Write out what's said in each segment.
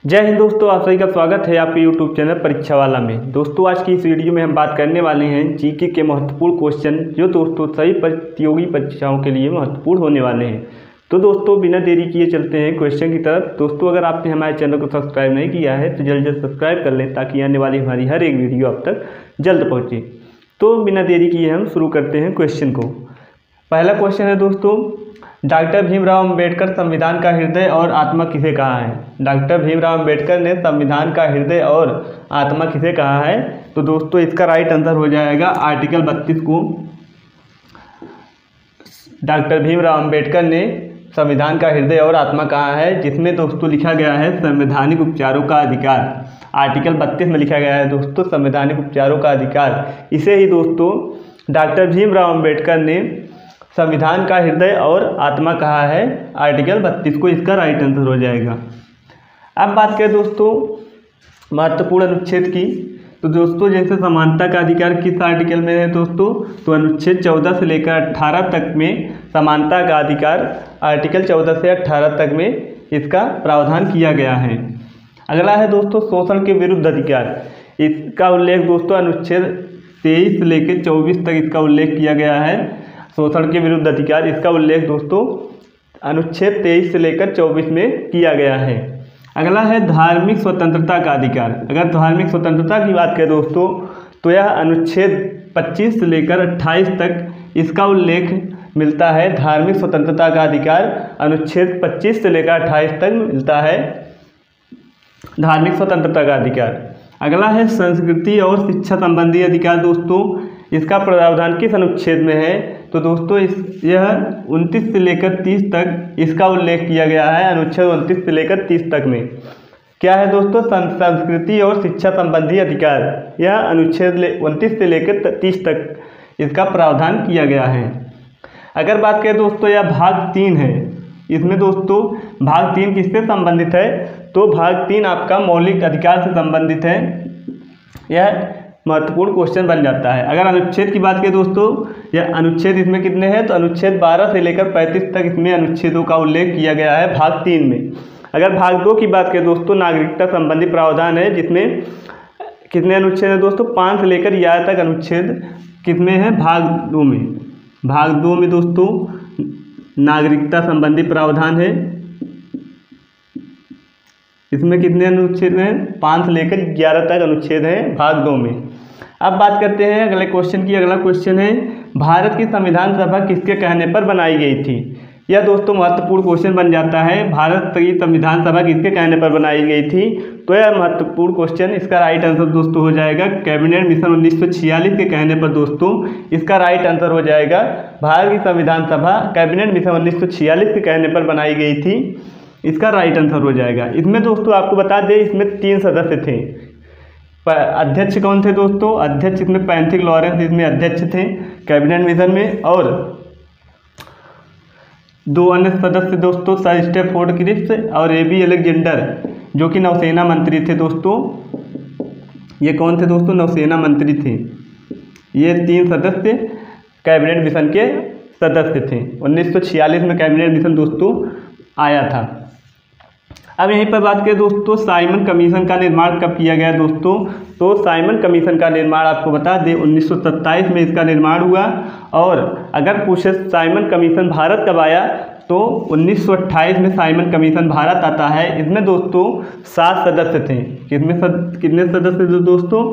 जय हिंद दोस्तों, आप सभी का स्वागत है आपके YouTube चैनल परीक्षा वाला में। दोस्तों आज की इस वीडियो में हम बात करने वाले हैं जीके के महत्वपूर्ण क्वेश्चन जो दोस्तों सभी प्रतियोगी परीक्षाओं के लिए महत्वपूर्ण होने वाले हैं। तो दोस्तों बिना देरी किए चलते हैं क्वेश्चन की तरफ। दोस्तों अगर आपने हमारे चैनल को सब्सक्राइब नहीं किया है तो जल्द जल्द सब्सक्राइब कर लें ताकि आने वाली हमारी हर एक वीडियो आप तक जल्द पहुँचे। तो बिना देरी किए हम शुरू करते हैं क्वेश्चन को। पहला क्वेश्चन है दोस्तों, डॉक्टर भीमराव अंबेडकर संविधान का हृदय और आत्मा किसे कहा है? डॉक्टर भीमराव अंबेडकर ने संविधान का हृदय और आत्मा किसे कहा है? तो दोस्तों इसका राइट आंसर हो जाएगा आर्टिकल 32 को डॉक्टर भीमराव अंबेडकर ने संविधान का हृदय और आत्मा कहा है, जिसमें दोस्तों लिखा गया है संवैधानिक उपचारों का अधिकार। आर्टिकल 32 में लिखा गया है दोस्तों संवैधानिक उपचारों का अधिकार। इसे ही दोस्तों डॉक्टर भीमराव अंबेडकर ने संविधान का हृदय और आत्मा कहा है, आर्टिकल 32 को इसका राइट आंसर हो जाएगा। अब बात करें दोस्तों महत्वपूर्ण अनुच्छेद की, तो दोस्तों जैसे समानता का अधिकार किस आर्टिकल में है दोस्तों? तो अनुच्छेद 14 से लेकर 18 तक में समानता का अधिकार आर्टिकल 14 से 18 तक में इसका प्रावधान किया गया है। अगला है दोस्तों शोषण के विरुद्ध अधिकार। इसका उल्लेख दोस्तों अनुच्छेद 23 से लेकर 24 तक इसका उल्लेख किया गया है। शोषण के विरुद्ध अधिकार इसका उल्लेख दोस्तों अनुच्छेद 23 से लेकर 24 में किया गया है। अगला है धार्मिक स्वतंत्रता का अधिकार। अगर धार्मिक स्वतंत्रता की बात करें दोस्तों तो यह अनुच्छेद 25 से लेकर 28 तक इसका उल्लेख मिलता है। धार्मिक स्वतंत्रता का अधिकार अनुच्छेद 25 से लेकर 28 तक मिलता है धार्मिक स्वतंत्रता का अधिकार। अगला है संस्कृति और शिक्षा संबंधी अधिकार। दोस्तों इसका प्रावधान किस अनुच्छेद में है? तो दोस्तों यह 29 से लेकर 30 तक इसका उल्लेख किया गया है। अनुच्छेद 29 से लेकर 30 तक में क्या है दोस्तों? संस्कृति और शिक्षा संबंधी अधिकार। यह अनुच्छेद 29 से लेकर 30 तक इसका प्रावधान किया गया है। अगर बात करें दोस्तों यह भाग 3 है, इसमें दोस्तों भाग 3 किससे संबंधित है? तो भाग 3 आपका मौलिक अधिकार से संबंधित है। यह महत्वपूर्ण क्वेश्चन बन जाता है। अगर अनुच्छेद की बात करें दोस्तों, यह अनुच्छेद इसमें कितने हैं? तो अनुच्छेद 12 से लेकर 35 तक इसमें अनुच्छेदों का उल्लेख किया गया है भाग 3 में। अगर भाग 2 की बात करें दोस्तों नागरिकता संबंधी प्रावधान है, जिसमें कितने अनुच्छेद हैं दोस्तों? 5 से लेकर 11 तक अनुच्छेद किसमें है? भाग 2 में। भाग 2 में दोस्तों नागरिकता संबंधी प्रावधान है। इसमें कितने अनुच्छेद हैं? 5 से लेकर 11 तक अनुच्छेद हैं भाग 2 में। अब बात करते हैं अगले क्वेश्चन की। अगला क्वेश्चन है भारत की संविधान सभा किसके कहने पर बनाई गई थी? यह दोस्तों महत्वपूर्ण क्वेश्चन बन जाता है। भारत की संविधान सभा किसके कहने पर बनाई गई थी? तो यह महत्वपूर्ण क्वेश्चन इसका राइट आंसर दोस्तों हो जाएगा कैबिनेट मिशन 1946 के कहने पर दोस्तों इसका राइट आंसर हो जाएगा भारत की संविधान सभा कैबिनेट मिशन 1946 के कहने पर बनाई गई थी। इसका राइट आंसर हो जाएगा। इसमें दोस्तों आपको बता दें इसमें 3 सदस्य थे। अध्यक्ष कौन थे दोस्तों? अध्यक्ष इसमें पैंथिक लॉरेंस इसमें अध्यक्ष थे कैबिनेट मिशन में, और 2 अन्य सदस्य दोस्तों सर स्टैफोर्ड क्रिप्स और AB अलेक्जेंडर जो कि नौसेना मंत्री थे दोस्तों। ये कौन थे दोस्तों? नौसेना मंत्री थे। ये 3 सदस्य कैबिनेट मिशन के सदस्य थे। 1946 में कैबिनेट मिशन दोस्तों आया था। अब यहीं पर बात करें दोस्तों साइमन कमीशन का निर्माण कब किया गया दोस्तों? तो साइमन कमीशन का निर्माण आपको बता दें 1927 में इसका निर्माण हुआ। और अगर पूछे साइमन कमीशन भारत कब आया तो 1928 में साइमन कमीशन भारत आता है। इसमें दोस्तों 7 सदस्य थे। कितने सदस्य थे दोस्तों?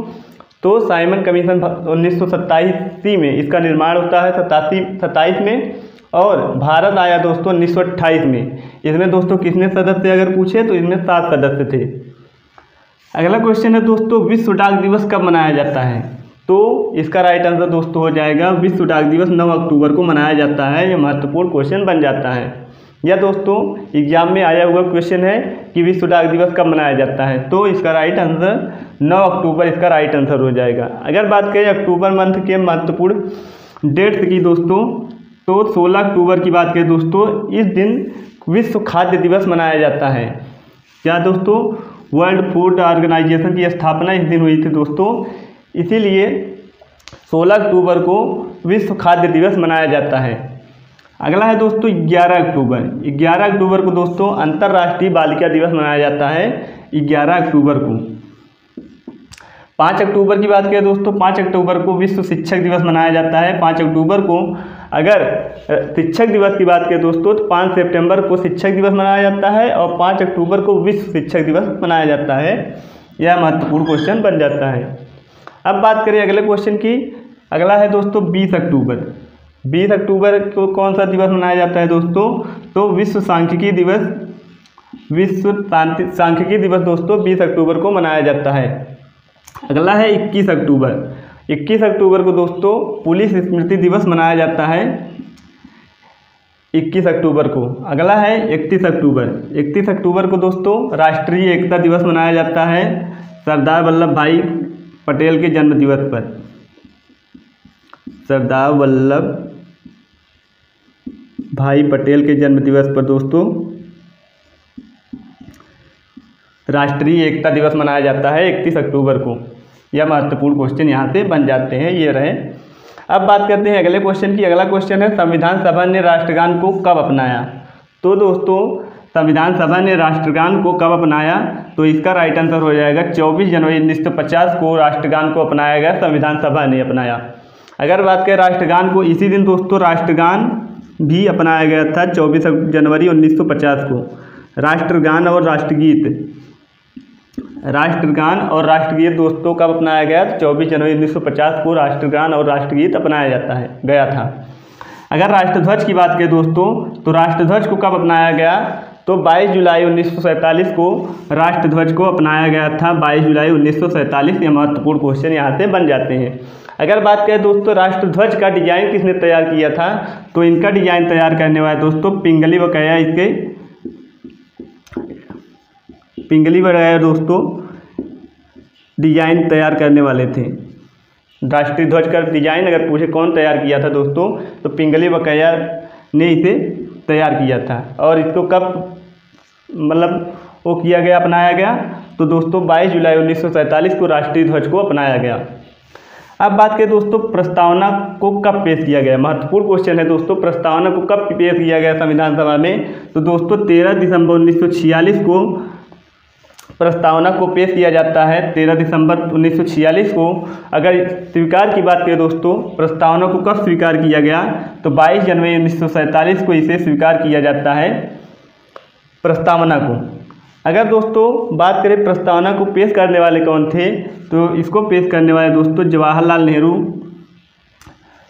तो साइमन कमीशन 1987 में इसका निर्माण होता है 27 में, और भारत आया दोस्तों 1928 में। इसमें दोस्तों कितने सदस्य अगर पूछे तो इसमें 7 सदस्य थे। अगला क्वेश्चन है दोस्तों विश्व डाक दिवस कब मनाया जाता है? तो इसका राइट आंसर दोस्तों हो जाएगा विश्व डाक दिवस 9 अक्टूबर को मनाया जाता है। यह महत्वपूर्ण क्वेश्चन बन जाता है। यह दोस्तों एग्जाम में आया हुआ क्वेश्चन है कि विश्व डाक दिवस कब मनाया जाता है, तो इसका राइट आंसर 9 अक्टूबर इसका राइट आंसर हो जाएगा। अगर बात करें अक्टूबर मंथ के महत्वपूर्ण डेट्स की दोस्तों, तो 16 अक्टूबर की बात करें दोस्तों इस दिन विश्व खाद्य दिवस मनाया जाता है। क्या दोस्तों? वर्ल्ड फूड ऑर्गेनाइजेशन की स्थापना इस दिन हुई थी दोस्तों, इसीलिए 16 अक्टूबर को विश्व खाद्य दिवस मनाया जाता है। अगला है दोस्तों 11 अक्टूबर। 11 अक्टूबर को दोस्तों अंतर्राष्ट्रीय बालिका दिवस मनाया जाता है। 11 अक्टूबर को। 5 अक्टूबर की बात करें दोस्तों, 5 अक्टूबर को विश्व शिक्षक दिवस मनाया जाता है। 5 अक्टूबर को अगर शिक्षक दिवस की बात करें दोस्तों तो 5 सितंबर को शिक्षक दिवस मनाया जाता है और 5 अक्टूबर को विश्व शिक्षक दिवस मनाया जाता है। यह महत्वपूर्ण क्वेश्चन बन जाता है। अब बात करें अगले क्वेश्चन की। अगला है दोस्तों 20 अक्टूबर। 20 अक्टूबर को कौन सा दिवस मनाया जाता है दोस्तों? तो विश्व सांख्यिकी दिवस, विश्व सांख्यिकी दिवस दोस्तों 20 अक्टूबर को मनाया जाता है। अगला है 21 अक्टूबर। 21 अक्टूबर को दोस्तों पुलिस स्मृति दिवस मनाया जाता है 21 अक्टूबर को। अगला है 31 अक्टूबर। 31 अक्टूबर को दोस्तों राष्ट्रीय एकता दिवस मनाया जाता है सरदार वल्लभ भाई पटेल के जन्म दिवस पर। सरदार वल्लभ भाई पटेल के जन्म दिवस पर दोस्तों राष्ट्रीय एकता दिवस मनाया जाता है 31 अक्टूबर को। यह महत्वपूर्ण क्वेश्चन यहाँ से बन जाते हैं। ये रहे। अब बात करते हैं अगले क्वेश्चन की। अगला क्वेश्चन है संविधान सभा ने राष्ट्रगान को कब अपनाया? तो दोस्तों संविधान सभा ने राष्ट्रगान को कब अपनाया? तो इसका राइट आंसर हो जाएगा 24 जनवरी 1950 को राष्ट्रगान को अपनाया गया, संविधान सभा ने अपनाया। अगर बात करें राष्ट्रगान को, इसी दिन दोस्तों राष्ट्रगान भी अपनाया गया था 24 जनवरी 1950 को। राष्ट्रगान और राष्ट्रगीत, राष्ट्रगान और राष्ट्रगीत दोस्तों कब अपनाया गया? 24 जनवरी 1950 को राष्ट्रगान और राष्ट्रगीत अपनाया गया था। अगर राष्ट्रध्वज की बात करें दोस्तों तो राष्ट्रध्वज को कब अपनाया गया? तो 22 जुलाई 1947 को राष्ट्रध्वज को अपनाया गया था। 22 जुलाई 1947। ये महत्वपूर्ण क्वेश्चन यहाँ से बन जाते हैं। अगर बात करें दोस्तों राष्ट्रध्वज का डिजाइन किसने तैयार किया था? तो इनका डिजाइन तैयार करने वाले दोस्तों पिंगली बकाया, इसके पिंगली बकाया दोस्तों डिजाइन तैयार करने वाले थे। राष्ट्रीय ध्वज का डिजाइन अगर पूछे कौन तैयार किया था दोस्तों तो पिंगली बकाया ने इसे तैयार किया था। और इसको कब मतलब वो किया गया, अपनाया गया? तो दोस्तों 22 जुलाई 1947 को राष्ट्रीय ध्वज को अपनाया गया। अब बात करें दोस्तों प्रस्तावना को कब पेश किया गया? महत्वपूर्ण क्वेश्चन है दोस्तों। प्रस्तावना को कब पेश किया गया संविधान सभा में? तो दोस्तों 13 दिसंबर 1946 को प्रस्तावना को पेश किया जाता है। 13 दिसंबर 1946 को। अगर स्वीकार की बात करें दोस्तों प्रस्तावना को कब स्वीकार किया गया? तो 22 जनवरी 1947 को इसे स्वीकार किया जाता है प्रस्तावना को। अगर दोस्तों बात करें प्रस्तावना को पेश करने वाले कौन थे? तो इसको पेश करने वाले दोस्तों जवाहरलाल नेहरू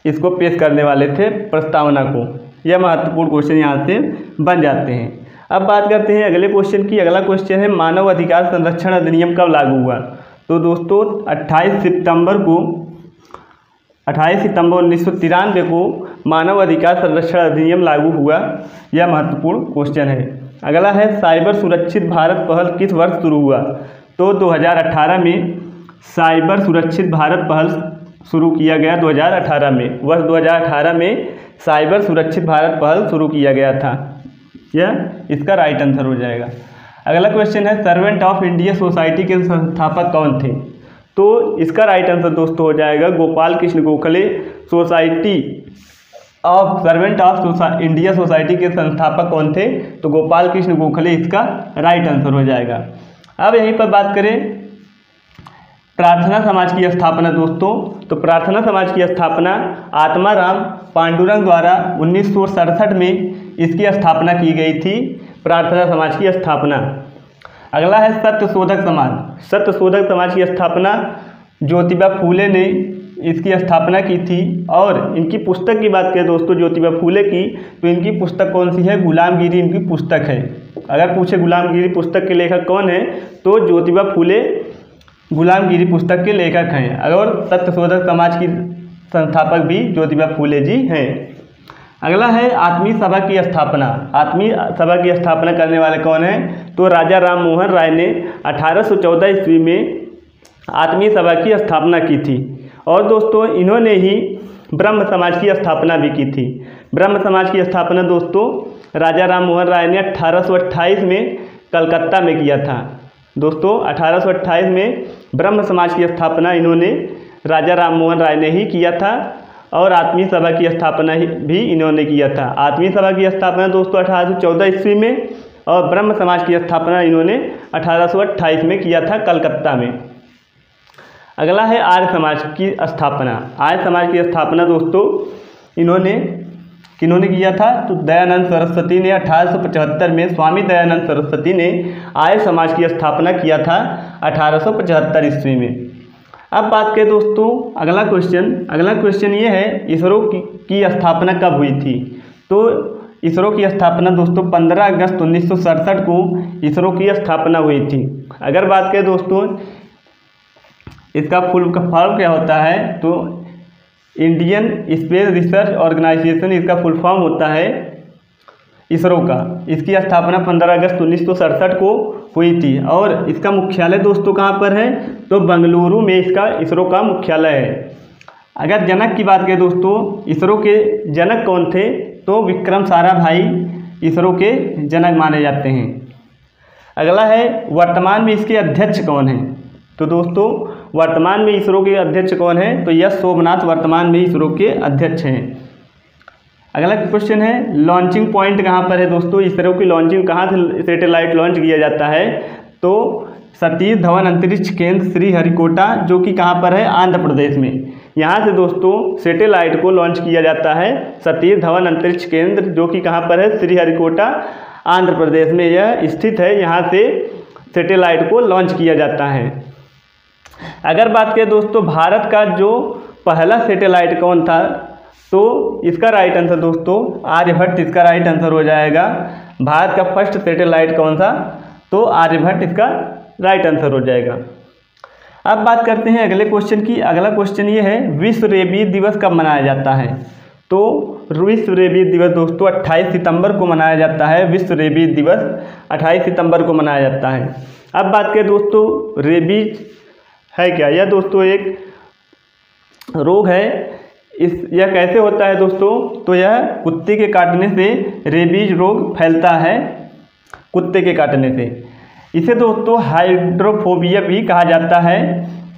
इसको पेश करने वाले थे प्रस्तावना को। यह महत्वपूर्ण क्वेश्चन यहाँ से बन जाते हैं। अब बात करते हैं अगले क्वेश्चन की। अगला क्वेश्चन है मानव अधिकार संरक्षण अधिनियम कब लागू हुआ? तो दोस्तों 28 सितंबर 1993 को मानव अधिकार संरक्षण अधिनियम लागू हुआ। यह महत्वपूर्ण क्वेश्चन है। अगला है साइबर सुरक्षित भारत पहल किस वर्ष शुरू हुआ? तो 2018 में साइबर सुरक्षित भारत पहल शुरू किया गया। 2018 में, वर्ष 2018 में साइबर सुरक्षित भारत पहल शुरू किया गया था। यह इसका राइट आंसर हो जाएगा। अगला क्वेश्चन है सर्वेंट ऑफ इंडिया सोसाइटी के संस्थापक कौन थे? तो इसका राइट आंसर दोस्तों हो जाएगा Gopal Krishna Gokhale. Society of servant of India society के संस्थापक कौन थे? तो गोपाल कृष्ण गोखले इसका राइट आंसर हो जाएगा। अब यहीं पर बात करें प्रार्थना समाज की स्थापना दोस्तों, तो प्रार्थना समाज की स्थापना आत्माराम पांडुरंग द्वारा 1967 में इसकी स्थापना की गई थी। प्रार्थना समाज की स्थापना। अगला है सत्यशोधक समाज। सत्यशोधक समाज की स्थापना ज्योतिबा फूले ने इसकी स्थापना की थी। और इनकी पुस्तक की बात करें दोस्तों ज्योतिबा फूले की, तो इनकी पुस्तक कौन सी है? गुलामगिरी इनकी पुस्तक है। अगर पूछे गुलामगिरी पुस्तक के लेखक कौन है तो ज्योतिबा फूले गुलामगिरी पुस्तक के लेखक हैं। और सत्यशोधक समाज की संस्थापक भी ज्योतिबा फूले जी हैं। अगला है आत्मीय सभा की स्थापना। आत्मीय सभा की स्थापना करने वाले कौन हैं? तो राजा राम मोहन राय ने 1814 ईस्वी में आत्मीय सभा की स्थापना की थी। और दोस्तों इन्होंने ही ब्रह्म समाज की स्थापना भी की थी। ब्रह्म समाज की स्थापना दोस्तों राजा राम मोहन राय ने 1828 में कलकत्ता में किया था। दोस्तों 1828 में ब्रह्म समाज की स्थापना इन्होंने राजा राम मोहन राय ने ही किया था। और आत्मीय सभा की स्थापना भी इन्होंने किया था। आत्मीय सभा की स्थापना दोस्तों 1814 ईस्वी में और ब्रह्म समाज की स्थापना इन्होंने 1828 में किया था कलकत्ता में। अगला है आर्य समाज की स्थापना। आर्य समाज की स्थापना दोस्तों किन्होंने किया था, तो दयानंद सरस्वती ने 1875 में, स्वामी दयानंद सरस्वती ने आर्य समाज की स्थापना किया था 1875 ईस्वी में। अब बात करें दोस्तों अगला क्वेश्चन ये है इसरो की स्थापना कब हुई थी। तो इसरो की स्थापना दोस्तों 15 अगस्त 1967 को इसरो की स्थापना हुई थी। अगर बात करें दोस्तों इसका फुल फॉर्म क्या होता है, तो इंडियन स्पेस रिसर्च ऑर्गेनाइजेशन इसका फुल फॉर्म होता है इसरो का। इसकी स्थापना 15 अगस्त 1967 को हुई थी और इसका मुख्यालय दोस्तों कहाँ पर है, तो बेंगलुरु में इसका इसरो का मुख्यालय है। अगर जनक की बात करें दोस्तों, इसरो के जनक कौन थे, तो विक्रम साराभाई इसरो के जनक माने जाते हैं। अगला है वर्तमान में इसके अध्यक्ष कौन हैं। तो दोस्तों वर्तमान में इसरो के अध्यक्ष कौन है, तो यश सोमनाथ वर्तमान में इसरो के अध्यक्ष हैं। अगला क्वेश्चन है लॉन्चिंग पॉइंट कहाँ पर है दोस्तों। इसरो की लॉन्चिंग कहाँ से सैटेलाइट लॉन्च किया जाता है, तो सतीश धवन अंतरिक्ष केंद्र श्रीहरिकोटा, जो कि कहाँ पर है, आंध्र प्रदेश में। यहाँ से दोस्तों सैटेलाइट को लॉन्च किया जाता है सतीश धवन अंतरिक्ष केंद्र, जो कि कहाँ पर है, श्रीहरिकोटा आंध्र प्रदेश में यह स्थित है। यहाँ से सैटेलाइट को लॉन्च किया जाता है। अगर बात करें दोस्तों भारत का जो पहला सैटेलाइट कौन था, तो इसका राइट आंसर दोस्तों आर्यभट्ट इसका राइट आंसर हो जाएगा। भारत का फर्स्ट सैटेलाइट कौन था, तो आर्यभट्ट इसका राइट आंसर हो जाएगा। अब बात करते हैं अगले क्वेश्चन की। अगला क्वेश्चन ये है विश्व रेबीज दिवस कब मनाया जाता है। तो विश्व रेबीज दिवस दोस्तों 28 सितंबर को मनाया जाता है। विश्व रेबीज दिवस 28 सितंबर को मनाया जाता है। अब बात करें दोस्तों रेबीज है क्या, यह दोस्तों एक रोग है। यह कैसे होता है दोस्तों, तो यह कुत्ते के काटने से रेबीज रोग फैलता है, कुत्ते के काटने से। इसे दोस्तों हाइड्रोफोबिया भी कहा जाता है।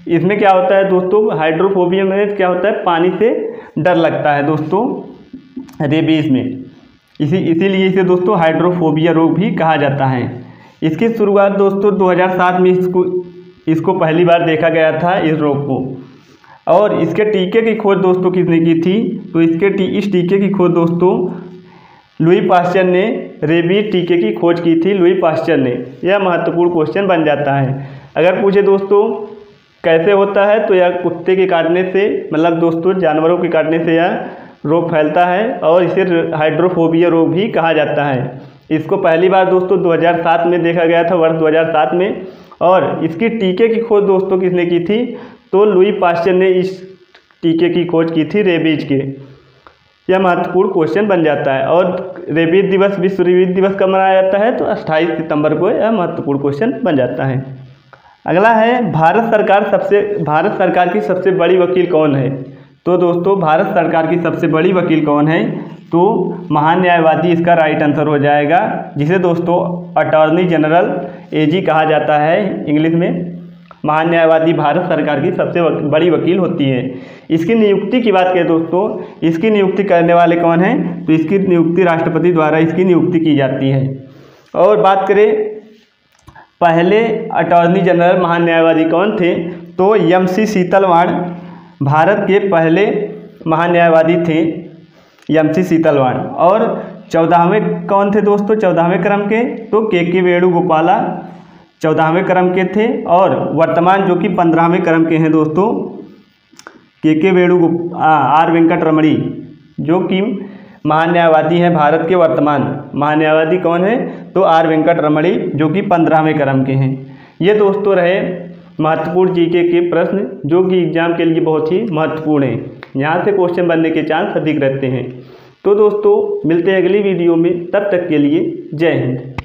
इसमें क्या होता है दोस्तों, हाइड्रोफोबिया में क्या होता है, पानी से डर लगता है दोस्तों रेबीज में। इसीलिए इसे दोस्तों हाइड्रोफोबिया रोग भी कहा जाता है। इसकी शुरुआत दोस्तों 2007 में इसको पहली बार देखा गया था इस रोग को। और इसके टीके की खोज दोस्तों किसने की थी, तो इस टीके की खोज दोस्तों लुई पास्चर ने रेबीज टीके की खोज की थी, लुई पास्चर ने। यह महत्वपूर्ण क्वेश्चन बन जाता है। अगर पूछे दोस्तों कैसे होता है, तो यह कुत्ते के काटने से, मतलब दोस्तों जानवरों के काटने से यह रोग फैलता है और इसे हाइड्रोफोबिया रोग भी कहा जाता है। इसको पहली बार दोस्तों 2007 में देखा गया था, वर्ष 2007 में। और इसकी टीके की खोज दोस्तों किसने की थी, तो लुई पास्चर ने इस टीके की खोज की थी रेबीज के। यह महत्वपूर्ण क्वेश्चन बन जाता है। और रेबीज दिवस, विश्व रेबीज दिवस कब मनाया जाता है, तो 28 सितंबर को यह महत्वपूर्ण क्वेश्चन बन जाता है। अगला है भारत सरकार की सबसे बड़ी वकील कौन है। तो दोस्तों भारत सरकार की सबसे बड़ी वकील कौन है, तो महान्यायवादी इसका राइट आंसर हो जाएगा, जिसे दोस्तों अटॉर्नी जनरल एजी कहा जाता है इंग्लिश में। महान्यायवादी भारत सरकार की सबसे बड़ी वकील होती है। इसकी नियुक्ति की बात करें दोस्तों, इसकी नियुक्ति करने वाले कौन हैं, तो इसकी नियुक्ति राष्ट्रपति द्वारा इसकी नियुक्ति की जाती है। और बात करें पहले अटॉर्नी जनरल महान्यायवादी कौन थे, तो एम.सी. सीतलवाड़ भारत के पहले महान्यायवादी थे, एम.सी. सीतलवाड़। और 14वें कौन थे दोस्तों, 14वें क्रम के, तो के वेणुगोपाला 14वें क्रम के थे। और वर्तमान जो कि 15वें क्रम के हैं दोस्तों, आर वेंकट रमणी, जो कि महान्यायवादी हैं भारत के वर्तमान महान्यायवादी कौन है, तो आर वेंकट रमणी, जो कि 15वें क्रम के हैं। ये दोस्तों रहे महत्वपूर्ण जीके के प्रश्न, जो कि एग्जाम के लिए बहुत ही महत्वपूर्ण हैं। यहाँ से क्वेश्चन बनने के चांस अधिक रहते हैं। तो दोस्तों मिलते हैं अगली वीडियो में, तब तक के लिए जय हिंद।